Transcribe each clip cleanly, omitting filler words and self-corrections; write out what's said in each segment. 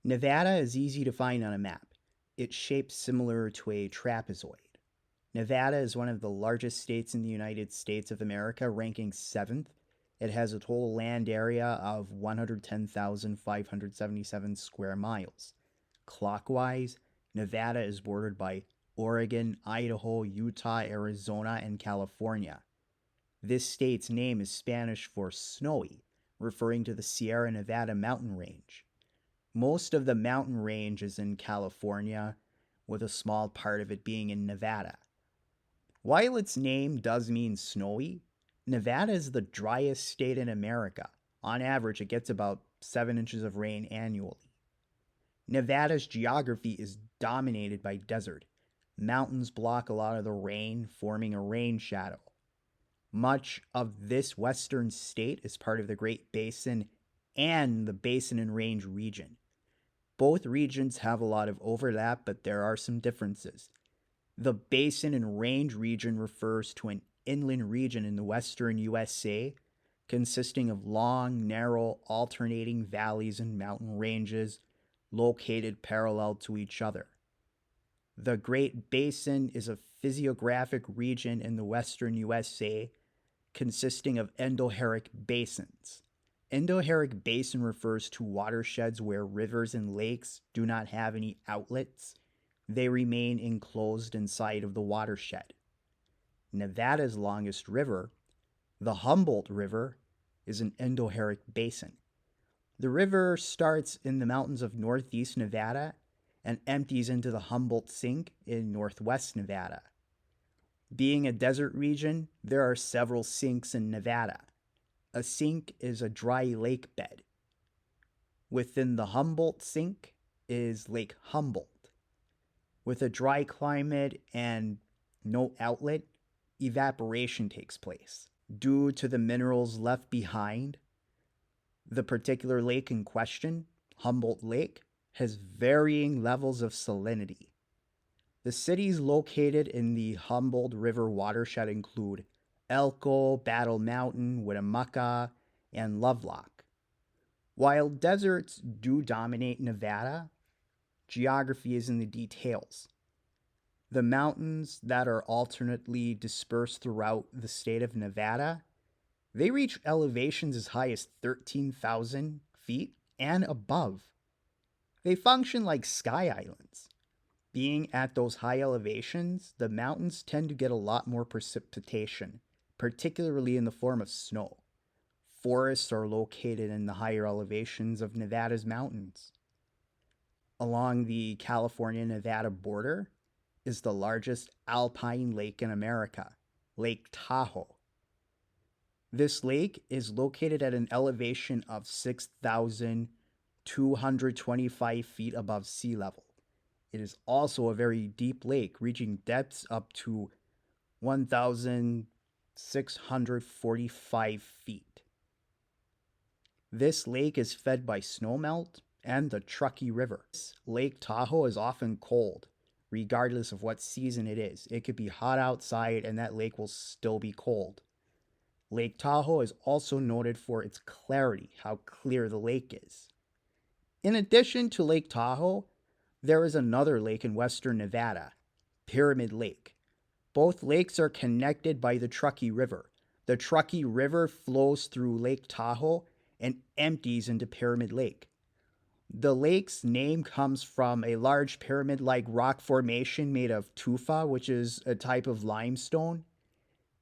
Nevada is easy to find on a map. It's shaped similar to a trapezoid. Nevada is one of the largest states in the United States of America, ranking 7th. It has a total land area of 110,577 square miles. Clockwise, Nevada is bordered by Oregon, Idaho, Utah, Arizona, and California. This state's name is Spanish for snowy, referring to the Sierra Nevada mountain range. Most of the mountain range is in California, with a small part of it being in Nevada. While its name does mean snowy, Nevada is the driest state in America. On average, it gets about 7 inches of rain annually. Nevada's geography is dominated by desert. Mountains block a lot of the rain, forming a rain shadow. Much of this western state is part of the Great Basin and the Basin and Range region. Both regions have a lot of overlap, but there are some differences. The Basin and Range region refers to an inland region in the western USA consisting of long, narrow, alternating valleys and mountain ranges located parallel to each other. The Great Basin is a physiographic region in the western USA consisting of endorheic basins. Endorheic basin refers to watersheds where rivers and lakes do not have any outlets. They remain enclosed inside of the watershed. Nevada's longest river, the Humboldt River, is an endorheic basin. The river starts in the mountains of northeast Nevada and empties into the Humboldt Sink in northwest Nevada. Being a desert region, there are several sinks in Nevada. A sink is a dry lake bed. Within the Humboldt Sink is Lake Humboldt. With a dry climate and no outlet, evaporation takes place. Due to the minerals left behind, the particular lake in question, Humboldt Lake, has varying levels of salinity. The cities located in the Humboldt River watershed include Elko, Battle Mountain, Winnemucca, and Lovelock. While deserts do dominate Nevada, geography is in the details. The mountains that are alternately dispersed throughout the state of Nevada, they reach elevations as high as 13,000 feet and above. They function like sky islands. Being at those high elevations, the mountains tend to get a lot more precipitation, particularly in the form of snow. Forests are located in the higher elevations of Nevada's mountains. Along the California-Nevada border is the largest alpine lake in America, Lake Tahoe. This lake is located at an elevation of 6,225 feet above sea level. It is also a very deep lake, reaching depths up to 1,645 feet. This lake is fed by snowmelt and the Truckee River. Lake Tahoe is often cold, regardless of what season it is. It could be hot outside and that lake will still be cold. Lake Tahoe is also noted for its clarity, how clear the lake is. In addition to Lake Tahoe, there is another lake in western Nevada, Pyramid Lake. Both lakes are connected by the Truckee River. The Truckee River flows through Lake Tahoe and empties into Pyramid Lake. The lake's name comes from a large pyramid-like rock formation made of tufa, which is a type of limestone.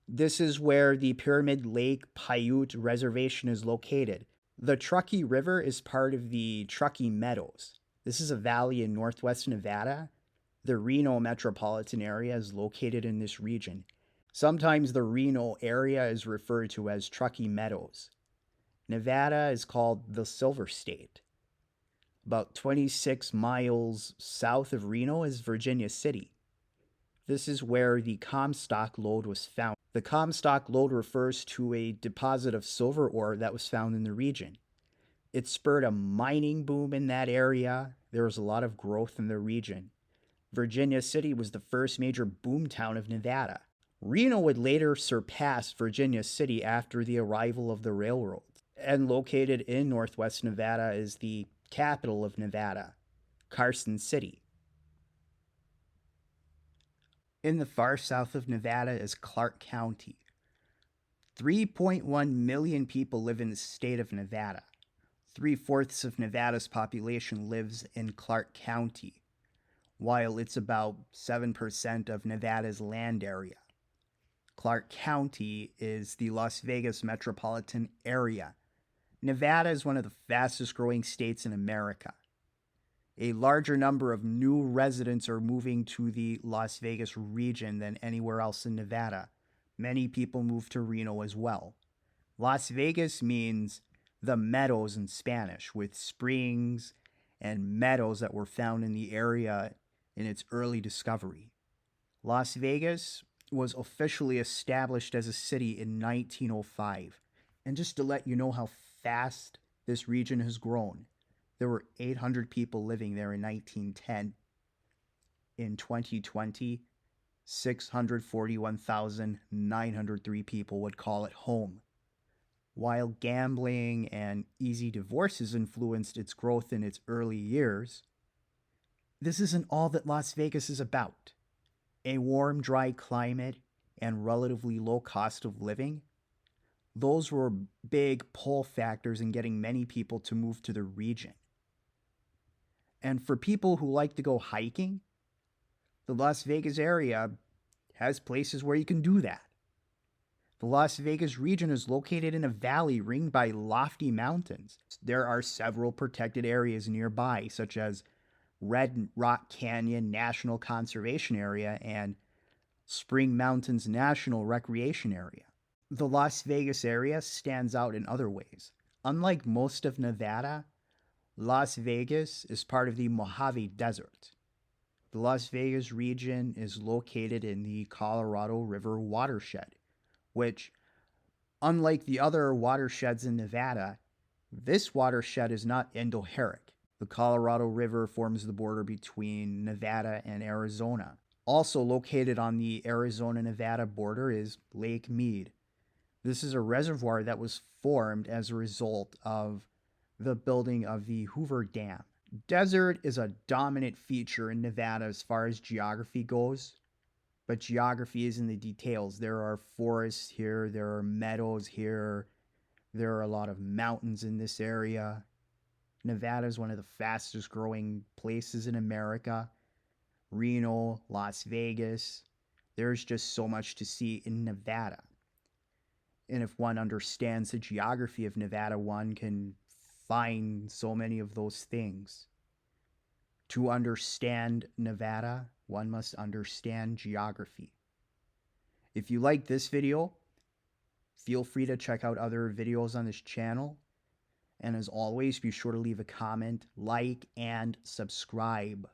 This is where the Pyramid Lake Paiute Reservation is located. The Truckee River is part of the Truckee Meadows. This is a valley in northwest Nevada. The Reno metropolitan area is located in this region. Sometimes the Reno area is referred to as Truckee Meadows. Nevada is called the Silver State. About 26 miles south of Reno is Virginia City. This is where the Comstock lode was found. The Comstock lode refers to a deposit of silver ore that was found in the region. It spurred a mining boom in that area. There was a lot of growth in the region. Virginia City was the first major boomtown of Nevada. Reno would later surpass Virginia City after the arrival of the railroads. And located in northwest Nevada is the Capital of Nevada, Carson City. In the far south of Nevada is Clark County. 3.1 million people live in the state of Nevada. 3/4 of Nevada's population lives in Clark County, while it's about 7% of Nevada's land area. Clark County is the Las Vegas metropolitan area. Nevada is one of the fastest growing states in America. A larger number of new residents are moving to the Las Vegas region than anywhere else in Nevada. Many people move to Reno as well. Las Vegas means the meadows in Spanish, with springs and meadows that were found in the area in its early discovery. Las Vegas was officially established as a city in 1905. And just to let you know how fast this region has grown, there were 800 people living there in 1910. In 2020, 641,903 people would call it home. While gambling and easy divorces influenced its growth in its early years, this isn't all that Las Vegas is about. A warm, dry climate and relatively low cost of living, those were big pull factors in getting many people to move to the region. And for people who like to go hiking, the Las Vegas area has places where you can do that. The Las Vegas region is located in a valley ringed by lofty mountains. There are several protected areas nearby, such as Red Rock Canyon National Conservation Area and Spring Mountains National Recreation Area. The Las Vegas area stands out in other ways. Unlike most of Nevada, Las Vegas is part of the Mojave Desert. The Las Vegas region is located in the Colorado River watershed, which, unlike the other watersheds in Nevada, this watershed is not endorheic. The Colorado River forms the border between Nevada and Arizona. Also located on the Arizona-Nevada border is Lake Mead. This is a reservoir that was formed as a result of the building of the Hoover Dam. Desert is a dominant feature in Nevada as far as geography goes, but geography is in the details. There are forests here, there are meadows here, there are a lot of mountains in this area. Nevada is one of the fastest growing places in America. Reno, Las Vegas, there's just so much to see in Nevada. And if one understands the geography of Nevada, one can find so many of those things. To understand Nevada, one must understand geography. If you like this video, feel free to check out other videos on this channel. And as always, be sure to leave a comment, like, and subscribe.